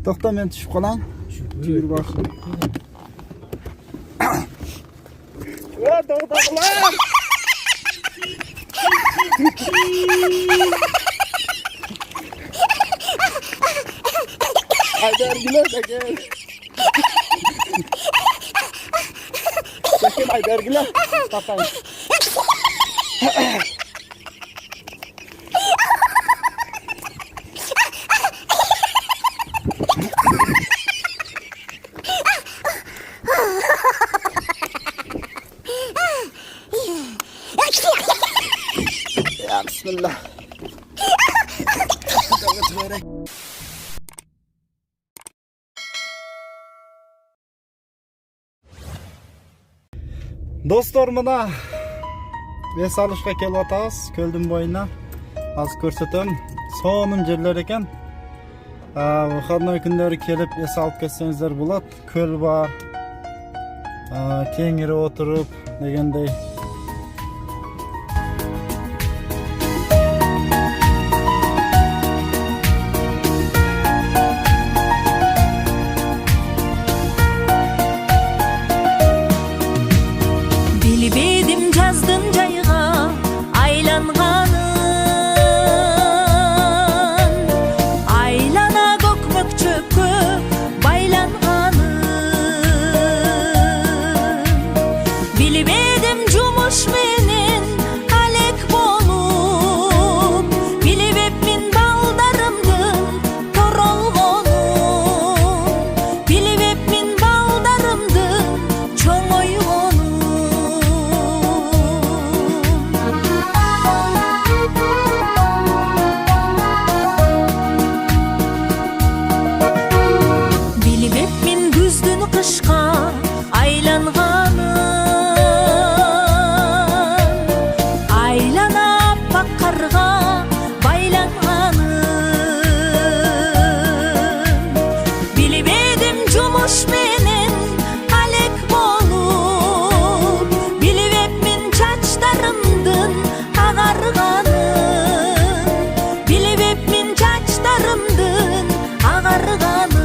To'xta, men tushib qolaman. Yur bak. Va, to'xtanglar. Aybergiler gel. Sekin Aybergiler. Bakayım. Ya bismillah. Dostlar, mana es alishga kelyapmiz ko'lning bo'yina. Hozir ko'rsataman. So'nim yerlar ekan. Выходной kunlari kelib es olib ketsangizlar bo'ladi. Ko'l bor. Kengiri o'tirib deganday. Bilbedim жаздын жайга айланганын, айлана көкмөк чөпкө байланганын. Билбедим жумуш менен алек болуп, билбепмин балдарымдын торолгонун, билбепмин балдарымдын чоңойгонун. Билбепмин күздүн кышка айланганын, айлана аппак карга байланганын. Билбедим жумуш менен алек болуп, билбепмин чачтарымдын агарганын, билбепмин чачтарымдын агарганын.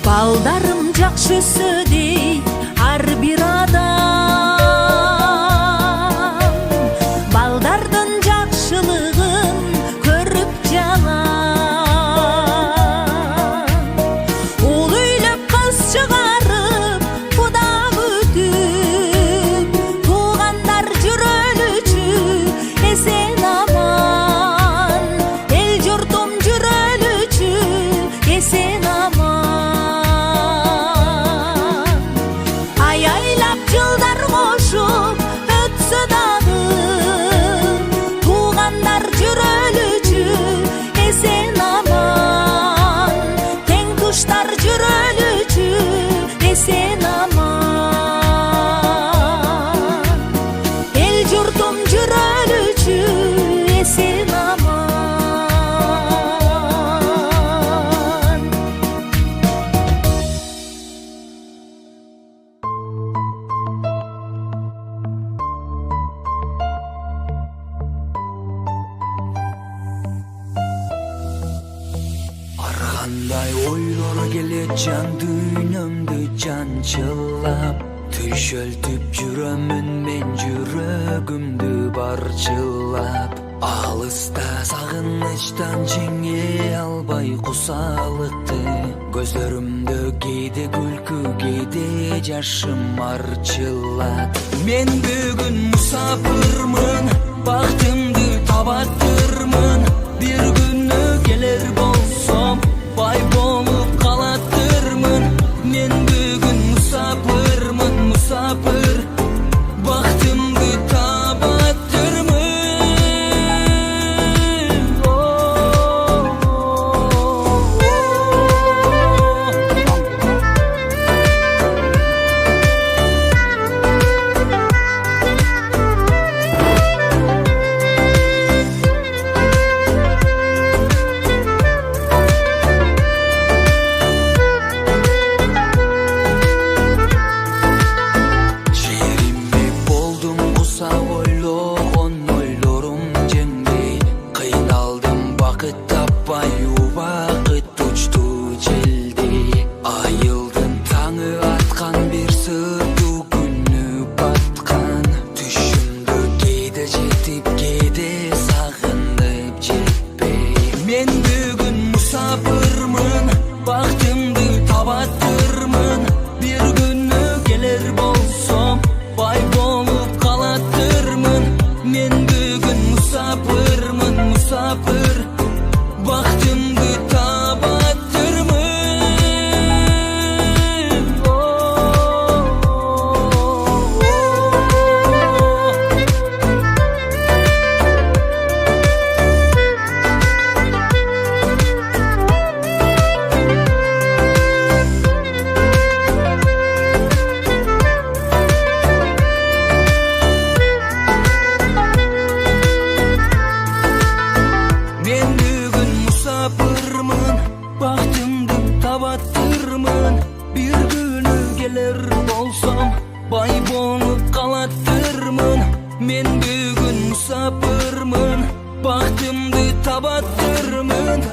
Балдарым жакшы өсөдей ар бир адам, балдардын жакшылыгын көрүп жалам. Ул үйлөп кыз чыгарып куда күтүп, туугандар жүрөлүчү эсен аман, эл журтум жүрөлүчү эсен аман. Аяйлап жылдар кошуп өтсө дагы, туугандар жүрөлүчү эсен аман, тең туштар жүрөлүчү эсен аман, эл журтум жүрөлүчү эсен аман. Аргандай ойлор келет жан дүйнөмдү жанчылап, түйшөлтүп жүрөмүн мен жүрөгүмдү барчылап. Алыста сагынычтан жеңе албай кусалыкты, көзлөрүмдө кээде күлкү кээде жашым арчылат. Мен бүгүн мусапырмын, бактымды табаттырмын, бир күнү келер болсом бай болуп калаттырмын. Мен бүгүн мусапырмын, мусапыр, бактымды табаттырмын. баю бақыт учту желдей айылдын таңы аткан бир сыйдуу күнү баткан түшүмдө кейде жетип кейде сагынып жетпей мен бүгүн мусапырмын бактымды табаттырмын бир күнү келер болсом бай болуп калаттырмын мен бүгүн мусапырмын мусапыр бактымды табаттырмын мен бүгүн мусапырмын бактымды табаттырмын бир күнү келер болсом бай болуп калаттырмын мен бүгүн мусапырмын бактымды табаттырмын